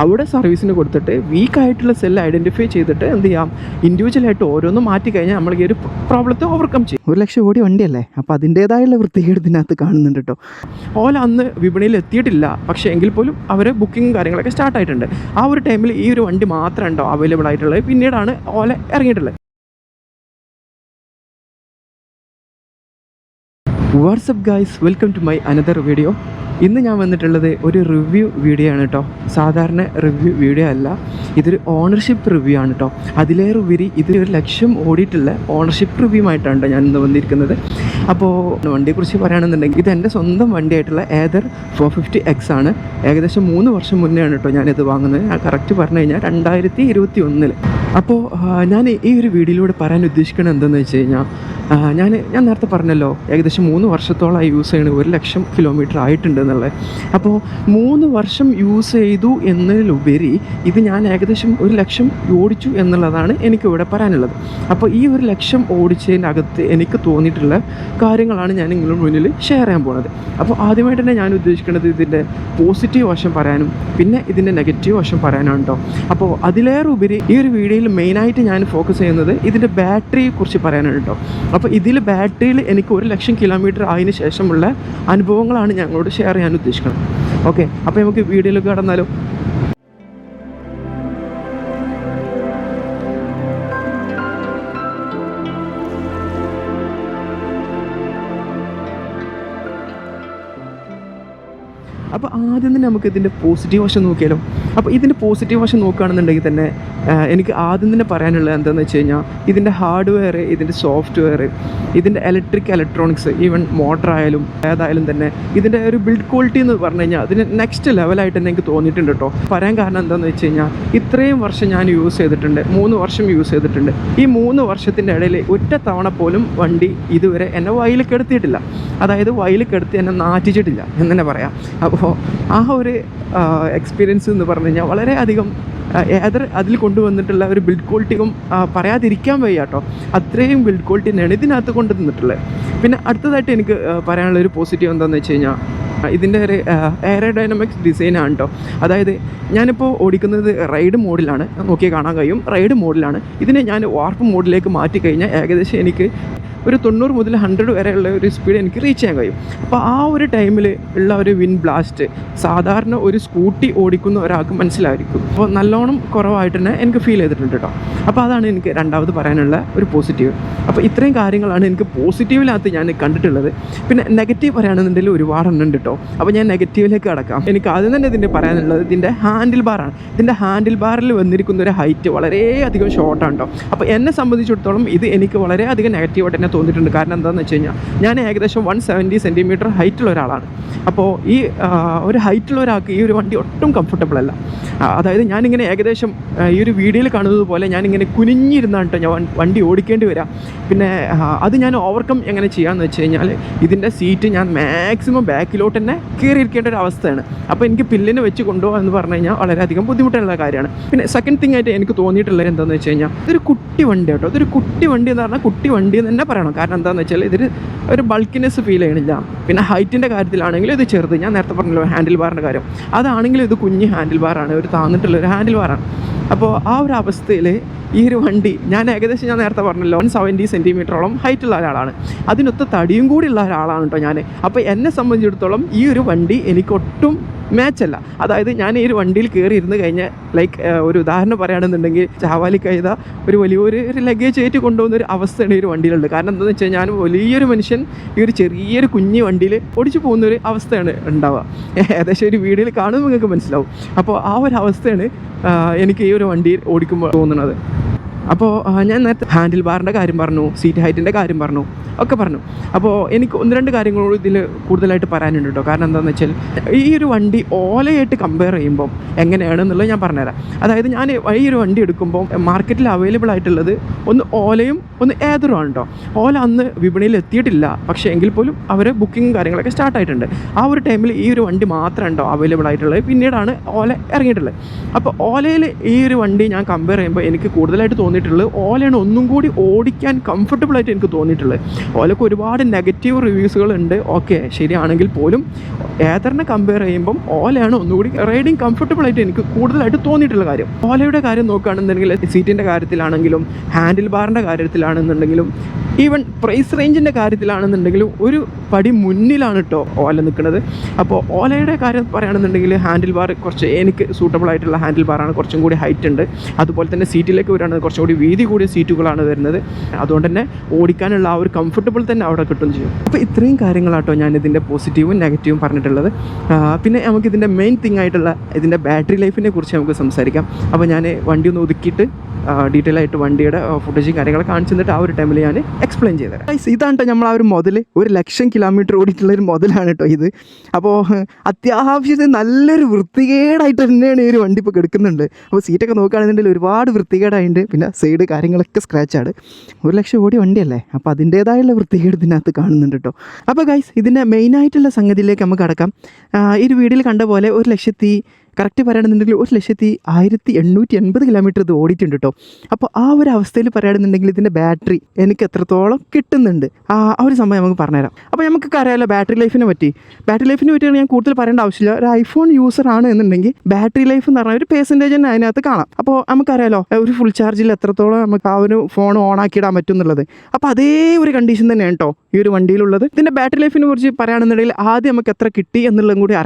അവിടെ സർവീസിന് കൊടുത്തിട്ട് വീക്കായിട്ടുള്ള സെല്ല് ഐഡൻറ്റിഫൈ ചെയ്തിട്ട് എന്ത് ചെയ്യാം, ഇൻഡിവിജ്വലായിട്ട് ഓരോന്നും മാറ്റി കഴിഞ്ഞാൽ നമ്മൾ ഈ ഒരു പ്രോബ്ലത്തെ ഓവർകം ചെയ്യും. 1 ലക്ഷം ഓടി വണ്ടിയല്ലേ, അപ്പോൾ അതിൻ്റേതായുള്ള വൃത്തികേട് ഇതിനകത്ത് കാണുന്നുണ്ട് കേട്ടോ. ഓല അന്ന് വിപണിയിൽ എത്തിയിട്ടില്ല, പക്ഷേ എങ്കിൽ പോലും അവർ ബുക്കിങ്ങും കാര്യങ്ങളൊക്കെ സ്റ്റാർട്ട് ആയിട്ടുണ്ട്. ആ ഒരു ടൈമിൽ ഈ ഒരു വണ്ടി മാത്രമേ ഉണ്ടോ അവൈലബിൾ ആയിട്ടുള്ളത്. പിന്നീടാണ് ഓല ഇറങ്ങിയിട്ടുള്ളത്. What's up guys, welcome to my another video. ഇന്ന് ഞാൻ വന്നിട്ടുള്ളത് ഒരു റിവ്യൂ വീഡിയോ ആണ് കേട്ടോ. സാധാരണ റിവ്യൂ വീഡിയോ അല്ല, ഇതൊരു ഓണർഷിപ്പ് റിവ്യൂ ആണ് കേട്ടോ. അതിലേറെ ഉപരി ഇത് 1 ലക്ഷം ഓടിയിട്ടുള്ള ഓണർഷിപ്പ് റിവ്യൂ ആയിട്ടാണ് ഞാൻ ഇന്ന് വന്നിരിക്കുന്നത്. അപ്പോൾ വണ്ടിയെക്കുറിച്ച് പറയുകയാണെന്നുണ്ടെങ്കിൽ ഇത് എൻ്റെ സ്വന്തം വണ്ടിയായിട്ടുള്ള ഏതർ 450X ആണ്. ഏകദേശം 3 വർഷം മുന്നേ ആണ് കേട്ടോ ഞാനിത് വാങ്ങുന്നത്. ഞാൻ കറക്റ്റ് പറഞ്ഞു കഴിഞ്ഞാൽ 2021. അപ്പോൾ ഞാൻ ഈ ഒരു വീഡിയോയിലൂടെ പറയാൻ ഉദ്ദേശിക്കുന്നത് എന്താണെന്ന് വെച്ച് കഴിഞ്ഞാൽ, ഞാൻ നേരത്തെ പറഞ്ഞല്ലോ ഏകദേശം 3 വർഷത്തോളമായി യൂസ് ചെയ്യണത്, 1 ലക്ഷം കിലോമീറ്റർ ആയിട്ടുണ്ട് എന്നുള്ളത്. അപ്പോൾ 3 വർഷം യൂസ് ചെയ്തു എന്നതിലുപരി ഇത് ഞാൻ ഏകദേശം 1 ലക്ഷം ഓടിച്ചു എന്നുള്ളതാണ് എനിക്കിവിടെ പറയാനുള്ളത്. അപ്പോൾ ഈ 1 ലക്ഷം ഓടിച്ചതിനകത്ത് എനിക്ക് തോന്നിയിട്ടുള്ള കാര്യങ്ങളാണ് ഞാൻ നിങ്ങളുടെ മുന്നിൽ ഷെയർ ചെയ്യാൻ പോകുന്നത്. അപ്പോൾ ആദ്യമായിട്ട് തന്നെ ഞാൻ ഉദ്ദേശിക്കുന്നത് ഇതിൻ്റെ പോസിറ്റീവ് വശം പറയാനും പിന്നെ ഇതിൻ്റെ നെഗറ്റീവ് വശം പറയാനാണ് കേട്ടോ. അപ്പോൾ അതിലേറെ ഉപരി ഈ ഒരു വീഡിയോയിൽ മെയിനായിട്ട് ഞാൻ ഫോക്കസ് ചെയ്യുന്നത് ഇതിൻ്റെ ബാറ്ററിയെ കുറിച്ച് പറയാനാണ് കേട്ടോ. അപ്പോൾ ഇതിൽ ബാറ്ററിയിൽ എനിക്ക് 1 ലക്ഷം കിലോമീറ്റർ ആയതിനു ശേഷമുള്ള അനുഭവങ്ങളാണ് ഞങ്ങളോട് ഷെയർ ചെയ്യാൻ ഉദ്ദേശിക്കുന്നത്. ഓക്കെ, അപ്പോൾ നമുക്ക് വീഡിയോയിലേക്ക് കടന്നാലോ. അപ്പോൾ ആദ്യം തന്നെ നമുക്ക് ഇതിൻ്റെ പോസിറ്റീവ് വശം നോക്കിയാലോ. അപ്പോൾ ഇതിൻ്റെ പോസിറ്റീവ് വശം നോക്കുകയാണെന്നുണ്ടെങ്കിൽ തന്നെ എനിക്ക് ആദ്യം തന്നെ പറയാനുള്ളത് എന്താണെന്ന് വെച്ച് കഴിഞ്ഞാൽ, ഇതിൻ്റെ ഹാർഡ്വെയർ, ഇതിൻ്റെ സോഫ്റ്റ്വെയർ, ഇതിൻ്റെ ഇലക്ട്രോണിക്സ്, ഈവൻ മോട്ടർ ആയാലും ഏതായാലും തന്നെ ഇതിൻ്റെ ഒരു ബിൽഡ് ക്വാളിറ്റി എന്ന് പറഞ്ഞു കഴിഞ്ഞാൽ അതിന് നെക്സ്റ്റ് ലെവലായിട്ട് തന്നെ എനിക്ക് തോന്നിയിട്ടുണ്ട് കേട്ടോ. പറയാൻ കാരണം എന്താണെന്ന് വെച്ച് കഴിഞ്ഞാൽ, ഇത്രയും വർഷം ഞാൻ യൂസ് ചെയ്തിട്ടുണ്ട്, 3 വർഷം യൂസ് ചെയ്തിട്ടുണ്ട്. ഈ 3 വർഷത്തിൻ്റെ ഇടയിൽ ഒറ്റ തവണ പോലും വണ്ടി ഇതുവരെ എന്നെ വയലിൽ കെടുത്തിയിട്ടില്ല. അതായത് വയലിൽ കെടുത്തി എന്നെ നാറ്റിച്ചിട്ടില്ല എന്ന് തന്നെ പറയാം. അപ്പോൾ ആ ഒരു എക്സ്പീരിയൻസ് എന്ന് പറഞ്ഞു കഴിഞ്ഞാൽ വളരെയധികം അതിൽ കൊണ്ടുവന്നിട്ടുള്ള ഒരു ബിൽഡ് ക്വാളിറ്റിയും പറയാതിരിക്കാൻ വയ്യ കേട്ടോ. അത്രയും ബിൽഡ് ക്വാളിറ്റി തന്നെയാണ് ഇതിനകത്ത് കൊണ്ടുവന്നിട്ടുള്ളത്. പിന്നെ അടുത്തതായിട്ട് എനിക്ക് പറയാനുള്ളൊരു പോസിറ്റീവ് എന്താണെന്ന് വെച്ച് കഴിഞ്ഞാൽ, ഇതിൻ്റെ ഒരു എയറോഡൈനാമിക്സ് ഡിസൈനാണ് കേട്ടോ. അതായത് ഞാനിപ്പോൾ ഓടിക്കുന്നത് റൈഡ് മോഡിലാണ്, നോക്കിയാൽ കാണാൻ കഴിയും, റൈഡ് മോഡിലാണ്. ഇതിനെ ഞാൻ വാർപ്പ് മോഡിലേക്ക് മാറ്റി കഴിഞ്ഞാൽ ഏകദേശം എനിക്ക് ഒരു 90 മുതൽ 100 വരെയുള്ള ഒരു സ്പീഡ് എനിക്ക് റീച്ച് ചെയ്യാൻ കഴിയും. അപ്പോൾ ആ ഒരു ടൈമിൽ ഉള്ള ഒരു വിൻഡ് ബ്ലാസ്റ്റ് സാധാരണ ഒരു സ്കൂട്ടി ഓടിക്കുന്ന ഒരാൾക്ക് മനസ്സിലായിരിക്കും. അപ്പോൾ നല്ലോണം കുറവായിട്ട് തന്നെ എനിക്ക് ഫീൽ ചെയ്തിട്ടുണ്ട് കേട്ടോ. അപ്പോൾ അതാണ് എനിക്ക് രണ്ടാമത് പറയാനുള്ള ഒരു പോസിറ്റീവ്. അപ്പോൾ ഇത്രയും കാര്യങ്ങളാണ് എനിക്ക് പോസിറ്റീവിനകത്ത് ഞാൻ കണ്ടിട്ടുള്ളത്. പിന്നെ നെഗറ്റീവ് പറയുകയാണെന്നുണ്ടെങ്കിൽ ഒരുപാടെണ്ണം ഉണ്ട് കേട്ടോ. അപ്പോൾ ഞാൻ നെഗറ്റീവിലേക്ക് കടക്കാം. എനിക്ക് ആദ്യം തന്നെ ഇതിൻ്റെ പറയാനുള്ളത് ഇതിൻ്റെ ഹാൻഡിൽ ബാറാണ്. ഇതിൻ്റെ ഹാൻഡിൽ ബാറിൽ വന്നിരിക്കുന്ന ഒരു ഹൈറ്റ് വളരെയധികം ഷോർട്ടാണ് കേട്ടോ. അപ്പോൾ എന്നെ സംബന്ധിച്ചിടത്തോളം ഇത് എനിക്ക് വളരെയധികം നെഗറ്റീവായിട്ട് തന്നെ തോന്നിയിട്ടുണ്ട്. കാരണം എന്താണെന്ന് വെച്ച് കഴിഞ്ഞാൽ, ഞാൻ ഏകദേശം 170 സെൻറ്റിമീറ്റർ ഹൈറ്റുള്ള ഒരാളാണ്. അപ്പോൾ ഈ ഒരു ഹൈറ്റുള്ള ഒരാൾക്ക് ഈ ഒരു വണ്ടി ഒട്ടും കംഫർട്ടബിൾ അല്ല. അതായത് ഞാനിങ്ങനെ ഏകദേശം ഈ ഒരു വീഡിയോയിൽ കാണുന്നത് പോലെ ഞാനിങ്ങനെ കുനിഞ്ഞിരുന്നാണ് കേട്ടോ ഞാൻ വണ്ടി ഓടിക്കേണ്ടി വരാം. പിന്നെ അത് ഞാൻ ഓവർകം എങ്ങനെ ചെയ്യാമെന്ന് വെച്ച് കഴിഞ്ഞാൽ, ഇതിൻ്റെ സീറ്റ് ഞാൻ മാക്സിമം ബാക്കിലോട്ട് തന്നെ കയറിയിരിക്കേണ്ട ഒരു അവസ്ഥയാണ്. അപ്പോൾ എനിക്ക് പില്ലിന് വെച്ച് കൊണ്ടുപോകുക എന്ന് പറഞ്ഞു കഴിഞ്ഞാൽ വളരെയധികം ബുദ്ധിമുട്ടുള്ള കാര്യമാണ്. പിന്നെ സെക്കൻഡ് തിങ് ആയിട്ട് എനിക്ക് തോന്നിയിട്ടുള്ളത് എന്താണെന്ന് വെച്ച് കഴിഞ്ഞാൽ, ഇതൊരു കുട്ടി വണ്ടി കേട്ടോ. ഇതൊരു കുട്ടി വണ്ടി എന്ന് പറഞ്ഞാൽ കുട്ടി വണ്ടി എന്ന് തന്നെ പറയണം. കാരണം എന്താണെന്ന് വെച്ചാൽ ഇതിൽ ഒരു ബൾക്കിനെസ് ഫീൽ ചെയ്യണില്ല. പിന്നെ ഹൈറ്റിൻ്റെ കാര്യത്തിലാണെങ്കിലും ഇത് ചെറുത്, ഞാൻ നേരത്തെ പറഞ്ഞല്ലോ ഹാൻഡിൽ ബാറിൻ്റെ കാര്യം, അതാണെങ്കിലും ഇത് കുഞ്ഞ് ഹാൻഡിൽ ബാറാണ്, ഒരു താന്നിട്ടുള്ളൊരു ഹാൻഡിൽ ബാറാണ്. അപ്പോൾ ആ ഒരു അവസ്ഥയിൽ ഈ ഒരു വണ്ടി ഞാൻ ഏകദേശം ഞാൻ നേരത്തെ പറഞ്ഞല്ലോ 170 സെൻറ്റിമീറ്ററോളം ഹൈറ്റുള്ള ഒരാളാണ്. അതിനൊത്ത തടിയും കൂടി ഉള്ള ഒരാളാണ് കേട്ടോ ഞാൻ. അപ്പോൾ എന്നെ സംബന്ധിച്ചിടത്തോളം ഈ ഒരു വണ്ടി എനിക്കൊട്ടും മാച്ചല്ല. അതായത് ഞാൻ ഈ ഒരു വണ്ടിയിൽ കയറി ഇരുന്ന് കഴിഞ്ഞാൽ ലൈക്ക് ഒരു ഉദാഹരണം പറയുകയാണെന്നുണ്ടെങ്കിൽ, ചാവാലി കൈത ഒരു വലിയൊരു ലഗേജ് ആയിട്ട് കൊണ്ടുപോകുന്ന ഒരു അവസ്ഥയാണ് ഈ ഒരു വണ്ടിയിലുള്ളത്. കാരണം എന്താണെന്ന് വെച്ചാൽ, ഞാൻ വലിയൊരു മനുഷ്യൻ ഈ ഒരു ചെറിയൊരു കുഞ്ഞു വണ്ടിയിൽ ഓടിച്ചു പോകുന്നൊരു അവസ്ഥയാണ് ഉണ്ടാവുക. ഏകദേശം ഒരു വീഡിയോയിൽ കാണുമ്പോൾ നിങ്ങൾക്ക് മനസ്സിലാവും. അപ്പോൾ ആ ഒരു അവസ്ഥയാണ് എനിക്ക് ഈ ഒരു വണ്ടി ഓടിക്കുമ്പോൾ തോന്നുന്നത്. അപ്പോൾ ഞാൻ നേരത്തെ ഹാൻഡിൽ ബാറിൻ്റെ കാര്യം പറഞ്ഞു, സീറ്റ് ഹൈറ്റിൻ്റെ കാര്യം പറഞ്ഞു, ഒക്കെ പറഞ്ഞു. അപ്പോൾ എനിക്ക് 1-2 കാര്യങ്ങളോട് ഇതിൽ കൂടുതലായിട്ട് പറയാനുണ്ട് കേട്ടോ. കാരണം എന്താണെന്ന് വെച്ചാൽ, ഈ ഒരു വണ്ടി ഓലയായിട്ട് കമ്പയർ ചെയ്യുമ്പോൾ എങ്ങനെയാണെന്നുള്ളത് ഞാൻ പറഞ്ഞുതരാം. അതായത് ഞാൻ ഈ ഒരു വണ്ടി എടുക്കുമ്പോൾ മാർക്കറ്റിൽ അവൈലബിൾ ആയിട്ടുള്ളത് ഒന്ന് ഓലയും ഒന്ന് ഏതറുമാണ് കേട്ടോ. ഓല അന്ന് വിപണിയിൽ എത്തിയിട്ടില്ല, പക്ഷേ എങ്കിൽ പോലും അവർ ബുക്കിങ്ങും കാര്യങ്ങളൊക്കെ സ്റ്റാർട്ട് ആയിട്ടുണ്ട്. ആ ഒരു ടൈമിൽ ഈ ഒരു വണ്ടി മാത്രമേ ഉണ്ടോ അവൈലബിൾ ആയിട്ടുള്ളത്. പിന്നീടാണ് ഓല ഇറങ്ങിയിട്ടുള്ളത്. അപ്പോൾ ഓലയിൽ ഈ ഒരു വണ്ടി ഞാൻ കമ്പയർ ചെയ്യുമ്പോൾ എനിക്ക് കൂടുതലായിട്ട് തോന്നിയിട്ടുള്ളത് ഓലയാണ് ഒന്നും കൂടി ഓടിക്കാൻ കംഫർട്ടബിൾ ആയിട്ട് എനിക്ക് തോന്നിയിട്ടുള്ളത്. ഓലക്ക് ഒരുപാട് നെഗറ്റീവ് റിവ്യൂസുകളുണ്ട്, ഓക്കെ ശരിയാണെങ്കിൽ പോലും ഏതറിനെ കമ്പയർ ചെയ്യുമ്പം ഓലയാണ് ഒന്നുകൂടി റൈഡിങ് കംഫർട്ടബിൾ ആയിട്ട് എനിക്ക് കൂടുതലായിട്ട് തോന്നിയിട്ടുള്ള കാര്യം. ഓലയുടെ കാര്യം നോക്കുകയാണെന്നുണ്ടെങ്കിൽ സീറ്റിൻ്റെ കാര്യത്തിലാണെങ്കിലും ഹാൻഡിൽ ബാറിൻ്റെ കാര്യത്തിലാണെന്നുണ്ടെങ്കിലും ഈവൻ പ്രൈസ് റേഞ്ചിൻ്റെ കാര്യത്തിലാണെന്നുണ്ടെങ്കിലും ഒരു പടി മുന്നിലാണ് കേട്ടോ ഓല നിൽക്കുന്നത്. അപ്പോൾ ഓലയുടെ കാര്യം പറയുകയാണെന്നുണ്ടെങ്കിൽ ഹാൻഡിൽ ബാർ കുറച്ച് എനിക്ക് സൂട്ടബിൾ ആയിട്ടുള്ള ഹാൻഡിൽ ബാറാണ്, കുറച്ചും കൂടി ഹൈറ്റ് ഉണ്ട്. അതുപോലെ തന്നെ സീറ്റിലേക്ക് വരികയാണെങ്കിൽ കുറച്ചും കൂടി വീതി കൂടിയ സീറ്റുകളാണ് വരുന്നത്. അതുകൊണ്ട് തന്നെ ഓടിക്കാനുള്ള ആ ഒരു കംഫർട്ടബിൾ തന്നെ അവിടെ കിട്ടും ചെയ്യും. അപ്പോൾ ഇത്രയും കാര്യങ്ങളാട്ടോ ഞാൻ ഇതിൻ്റെ പോസിറ്റീവും നെഗറ്റീവും പറഞ്ഞിട്ടുള്ളത്. പിന്നെ നമുക്കിതിൻ്റെ മെയിൻ തിങ് ആയിട്ടുള്ള ഇതിൻ്റെ ബാറ്ററി ലൈഫിനെ കുറിച്ച് നമുക്ക് സംസാരിക്കാം. അപ്പോൾ ഞാൻ വണ്ടി ഒന്ന് ഒതുക്കിയിട്ട് ഡീറ്റെയിൽ ആയിട്ട് വണ്ടിയുടെ ഫുട്ടേജും കാര്യങ്ങളൊക്കെ കാണിച്ചു തന്നിട്ട് ആ ഒരു ടൈമിൽ ഞാൻ എക്സ്പ്ലെയിൻ ചെയ്തുതരാം. ഇതാണ് കേട്ടോ നമ്മൾ ആ ഒരു മുതൽ 1,00,000 കിലോമീറ്റർ ഓടിയിട്ടുള്ളൊരു മുതലാണ് കേട്ടോ ഇത്. അപ്പോൾ അത്യാവശ്യത്തിന് നല്ലൊരു വൃത്തികേടായിട്ട് തന്നെയാണ് ഈ ഒരു വണ്ടി ഇപ്പോൾ കിടക്കുന്നുണ്ട്. അപ്പോൾ സീറ്റൊക്കെ നോക്കുകയാണെന്നുണ്ടെങ്കിൽ ഒരുപാട് വൃത്തികേടായിട്ടുണ്ട്. പിന്നെ സൈഡ് കാര്യങ്ങളൊക്കെ സ്ക്രാച്ചാണ്. 1,00,000 ഓടി വണ്ടിയല്ലേ, അപ്പോൾ അതിൻ്റേതായുള്ള വൃത്തികേട് ഇതിനകത്ത് കാണുന്നുണ്ട് കേട്ടോ. അപ്പോൾ ഗൈസ് ഇതിൻ്റെ മെയിനായിട്ടുള്ള സംഗതിയിലേക്ക് നമുക്ക് കടക്കാം. ഈ ഒരു വീഡിയോയിൽ കണ്ട പോലെ 1,00,000 കറക്റ്റ് പറയുകയാണെന്നുണ്ടെങ്കിൽ 1,880 കിലോമീറ്റർ ഇത് ഓടിയിട്ടുണ്ട് കേട്ടോ. അപ്പോൾ ആ ഒരു അവസ്ഥയിൽ പറയുകയാണെന്നുണ്ടെങ്കിൽ ഇതിൻ്റെ ബാറ്ററി എനിക്ക് എത്രത്തോളം കിട്ടുന്നുണ്ട് ആ ഒരു സംഭവം നമുക്ക് പറഞ്ഞുതരാം. അപ്പോൾ നമുക്കൊക്കെ അറിയാമല്ലോ ബാറ്ററി ലൈഫിനെ പറ്റിയാണ് ഞാൻ കൂടുതൽ പറയേണ്ട ആവശ്യമില്ല. ഒരു ഐഫോൺ യൂസർ ആണ് എന്നുണ്ടെങ്കിൽ ബാറ്ററി ലൈഫ് എന്ന് പറഞ്ഞാൽ ഒരു പെർസെൻറ്റേജ് തന്നെ അതിനകത്ത് കാണാം. അപ്പോൾ നമുക്കറിയാലോ ഒരു ഫുൾ ചാർജിൽ എത്രത്തോളം നമുക്ക് ആ ഒരു ഫോൺ ഓൺ ആക്കിയിടാൻ പറ്റും എന്നുള്ളത്. അപ്പോൾ അതേ ഒരു കണ്ടീഷൻ തന്നെയാണ് കേട്ടോ ഈ ഒരു വണ്ടിയിലുള്ളത്. ഇതിൻ്റെ ബാറ്ററി ലൈഫിനെ കുറിച്ച് പറയുകയാണെന്നുണ്ടെങ്കിൽ ആദ്യം നമുക്ക് എത്ര കിട്ടി എന്നുള്ളതും കൂടി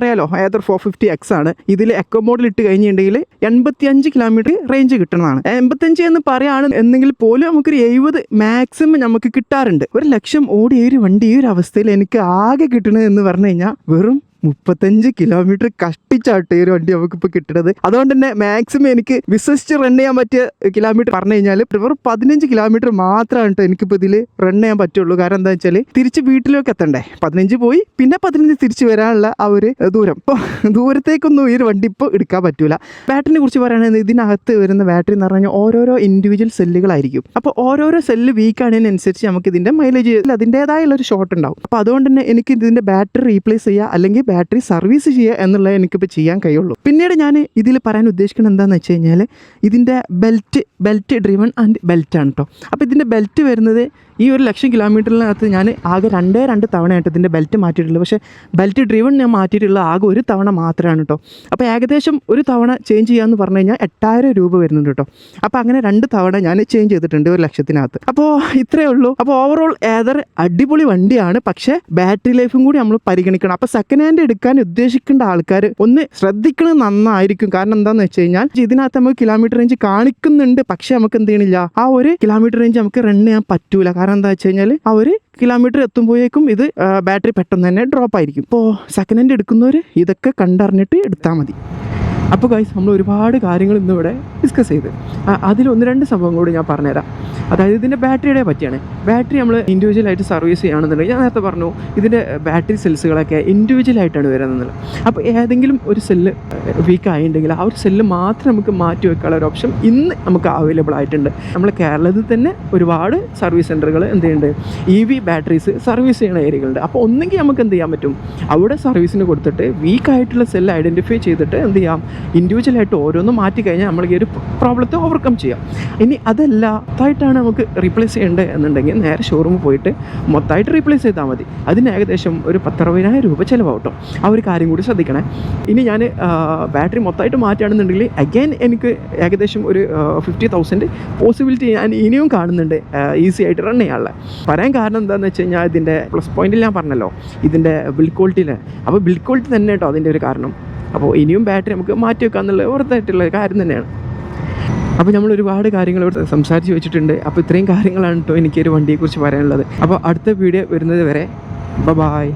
അറിയാലോ. ഏതൊരു 450X ആണ്. ഇതിൽ എക്കോ മോഡിൽ ഇട്ട് കഴിഞ്ഞിട്ടുണ്ടെങ്കിൽ 85 കിലോമീറ്റർ റേഞ്ച് കിട്ടുന്നതാണ്. 85 എന്ന് പറയുകയാണ് എന്നെങ്കിൽ പോലും നമുക്കൊരു 70 മാക്സിമം നമുക്ക് കിട്ടാറുണ്ട്. 1,00,000 ഓടിയ ഒരു വണ്ടി ഈ ഒരു അവസ്ഥയിൽ എനിക്ക് ആകെ കിട്ടണത് എന്ന് പറഞ്ഞു കഴിഞ്ഞാൽ വെറും 35 കിലോമീറ്റർ കഷ്ടിച്ചാട്ടെ ഈ ഒരു വണ്ടി നമുക്കിപ്പോൾ കിട്ടുന്നത്. അതുകൊണ്ട് തന്നെ മാക്സിമം എനിക്ക് വിശ്വസിച്ച് റൺ ചെയ്യാൻ പറ്റിയ കിലോമീറ്റർ പറഞ്ഞു കഴിഞ്ഞാൽ വെറും 15 കിലോമീറ്റർ മാത്രമാണ് കേട്ടോ എനിക്കിപ്പോൾ ഇതിൽ റൺ ചെയ്യാൻ പറ്റുള്ളൂ. കാരണം എന്താ വെച്ചാൽ തിരിച്ച് വീട്ടിലേക്ക് എത്തണ്ടേ, 15 പോയി പിന്നെ 15 തിരിച്ച് വരാനുള്ള ആ ഒരു ദൂരം. ഇപ്പോൾ ദൂരത്തേക്കൊന്നും ഈ ഒരു വണ്ടി ഇപ്പോൾ എടുക്കാൻ പറ്റൂല. ബാറ്ററിനെ കുറിച്ച് പറയുകയാണെങ്കിൽ ഇതിനകത്ത് വരുന്ന ബാറ്ററി എന്ന് പറഞ്ഞാൽ ഓരോരോ ഇൻഡിവിജ്വൽ സെല്ലുകളായിരിക്കും. അപ്പോൾ ഓരോരോ സെല്ല് വീക്ക് ആണതിനനുസരിച്ച് നമുക്ക് ഇതിൻ്റെ മൈലേജ് അതിൻ്റേതായുള്ള ഒരു ഷോട്ട് ഉണ്ടാവും. അപ്പോൾ അതുകൊണ്ട് തന്നെ എനിക്ക് ഇതിൻ്റെ ബാറ്ററി റീപ്ലേസ് ചെയ്യുക അല്ലെങ്കിൽ ബാറ്ററി സർവീസ് ചെയ്യുക എന്നുള്ളത് എനിക്കിപ്പോൾ ചെയ്യാൻ കഴിയുള്ളൂ. പിന്നീട് ഞാൻ ഇതിൽ പറയാൻ ഉദ്ദേശിക്കുന്നത് എന്താണെന്ന് വെച്ച് കഴിഞ്ഞാൽ ഇതിൻ്റെ ബെൽറ്റ് ഡ്രിവൺ ആൻഡ് ബെൽറ്റാണ് കേട്ടോ. അപ്പോൾ ഇതിൻ്റെ ബെൽറ്റ് വരുന്നത് ഈ 1,00,000 കിലോമീറ്ററിനകത്ത് ഞാൻ ആകെ 2 തവണയായിട്ട് ഇതിൻ്റെ ബെൽറ്റ് മാറ്റിയിട്ടുള്ളൂ. പക്ഷേ ബെൽറ്റ് ഡ്രിവൺ ഞാൻ മാറ്റിയിട്ടുള്ളത് ആകെ ഒരു തവണ മാത്രമാണ് കേട്ടോ. അപ്പോൾ ഏകദേശം ഒരു തവണ ചേഞ്ച് ചെയ്യാമെന്ന് പറഞ്ഞു കഴിഞ്ഞാൽ 8,000 രൂപ വരുന്നുണ്ട് കേട്ടോ. അപ്പോൾ അങ്ങനെ 2 തവണ ഞാൻ ചേഞ്ച് ചെയ്തിട്ടുണ്ട് 1,00,000-നകത്ത്. അപ്പോൾ ഇത്രയേ ഉള്ളൂ. അപ്പോൾ ഓവറോൾ ഏതർ അടിപൊളി വണ്ടിയാണ്, പക്ഷേ ബാറ്ററി ലൈഫും കൂടി നമ്മൾ പരിഗണിക്കണം. അപ്പോൾ സെക്കൻഡ് ഹാൻഡ് എടുക്കാൻ ഉദ്ദേശിക്കേണ്ട ആൾക്കാർ ഒന്ന് ശ്രദ്ധിക്കുന്നത് നന്നായിരിക്കും. കാരണം എന്താണെന്ന് വെച്ച് കഴിഞ്ഞാൽ ഇതിനകത്ത് നമുക്ക് കിലോമീറ്റർ റേഞ്ച് കാണിക്കുന്നുണ്ട്, പക്ഷേ നമുക്ക് എന്ത് ചെയ്യണില്ല, ആ ഒരു കിലോമീറ്റർ റേഞ്ച് നമുക്ക് റൺ ചെയ്യാൻ പറ്റൂല. കാരണം എന്താ വെച്ച് കഴിഞ്ഞാൽ ആ ഒരു കിലോമീറ്റർ എത്തുമ്പോഴേക്കും ഇത് ബാറ്ററി പെട്ടെന്ന് തന്നെ ഡ്രോപ്പ് ആയിരിക്കും. ഇപ്പോൾ സെക്കൻഡ് ഹാൻഡ് എടുക്കുന്നവർ ഇതൊക്കെ കണ്ടറിഞ്ഞിട്ട് എടുത്താൽ മതി. അപ്പോൾ ഗൈസ് നമ്മൾ ഒരുപാട് കാര്യങ്ങൾ ഇന്നിവിടെ ഡിസ്കസ് ചെയ്ത് അതിൽ 1-2 സംഭവം കൂടി ഞാൻ പറഞ്ഞുതരാം. അതായത് ഇതിൻ്റെ ബാറ്ററിയുടെ പറ്റിയാണ്. ബാറ്ററി നമ്മൾ ഇൻഡിവിജ്വലായിട്ട് സർവീസ് ചെയ്യുകയാണെന്നുണ്ടെങ്കിൽ ഞാൻ നേരത്തെ പറഞ്ഞു ഇതിൻ്റെ ബാറ്ററി സെൽസുകളൊക്കെ ഇൻഡിവിജ്വലായിട്ടാണ് വരുന്നത്. അപ്പോൾ ഏതെങ്കിലും ഒരു സെല്ല് വീക്ക് ആയിട്ടുണ്ടെങ്കിൽ ആ ഒരു സെല്ല് മാത്രം നമുക്ക് മാറ്റി വെക്കാനുള്ള ഒരു ഓപ്ഷൻ ഇന്ന് നമുക്ക് അവൈലബിൾ ആയിട്ടുണ്ട്. നമ്മൾ കേരളത്തിൽ തന്നെ ഒരുപാട് സർവീസ് സെൻ്ററുകൾ എന്ത് ചെയ്യുന്നുണ്ട്, EV ബാറ്ററീസ് സർവീസ് ചെയ്യുന്ന ഏരിയകളുണ്ട്. അപ്പോൾ ഒന്നെങ്കിൽ നമുക്ക് എന്ത് ചെയ്യാൻ പറ്റും, അവിടെ സർവീസിന് കൊടുത്തിട്ട് വീക്കായിട്ടുള്ള സെല്ല് ഐഡൻറ്റിഫൈ ചെയ്തിട്ട് എന്ത് ചെയ്യാം, ഇൻഡിവിജ്വലായിട്ട് ഓരോന്നും മാറ്റി കഴിഞ്ഞാൽ നമ്മൾ ഈ ഒരു പ്രോബ്ലത്തെ ഓവർകം ചെയ്യാം. ഇനി അതല്ല മൊത്തമായിട്ടാണ് നമുക്ക് റീപ്ലേസ് ചെയ്യേണ്ടത് എന്നുണ്ടെങ്കിൽ നേരെ ഷോറൂമിൽ പോയിട്ട് മൊത്തമായിട്ട് റീപ്ലേസ് ചെയ്താൽ മതി. അതിന് ഏകദേശം ഒരു 10,000-60,000 രൂപ ചിലവാകട്ടോ. ആ ഒരു കാര്യം കൂടി ശ്രദ്ധിക്കണേ. ഇനി ഞാൻ ബാറ്ററി മൊത്തമായിട്ട് മാറ്റുകയാണെന്നുണ്ടെങ്കിൽ അഗൈൻ എനിക്ക് ഏകദേശം ഒരു 50,000 പോസിബിലിറ്റി ഞാൻ ഇനിയും കാണുന്നുണ്ട് ഈസി ആയിട്ട് റൺ ചെയ്യാനുള്ള. പറയാൻ കാരണം എന്താണെന്ന് വെച്ച് കഴിഞ്ഞാൽ ഇതിൻ്റെ പ്ലസ് പോയിന്റിൽ ഞാൻ പറഞ്ഞല്ലോ ഇതിൻ്റെ ബിൽഡ് ക്വാളിറ്റിയിൽ. അപ്പോൾ ബിൽഡ് ക്വാളിറ്റി തന്നെ കേട്ടോ അതിൻ്റെ ഒരു കാരണം. അപ്പോൾ ഇനിയും ബാറ്ററി നമുക്ക് മാറ്റി വെക്കുക എന്നുള്ള വെറുതായിട്ടുള്ള കാര്യം തന്നെയാണ്. അപ്പോൾ നമ്മൾ ഒരുപാട് കാര്യങ്ങൾ ഇവിടെ സംസാരിച്ച് വെച്ചിട്ടുണ്ട്. അപ്പോൾ ഇത്രയും കാര്യങ്ങളാണ് കേട്ടോ എനിക്കൊരു വണ്ടിയെക്കുറിച്ച് പറയാനുള്ളത്. അപ്പോൾ അടുത്ത വീഡിയോ വരുന്നത് വരെ ബൈ.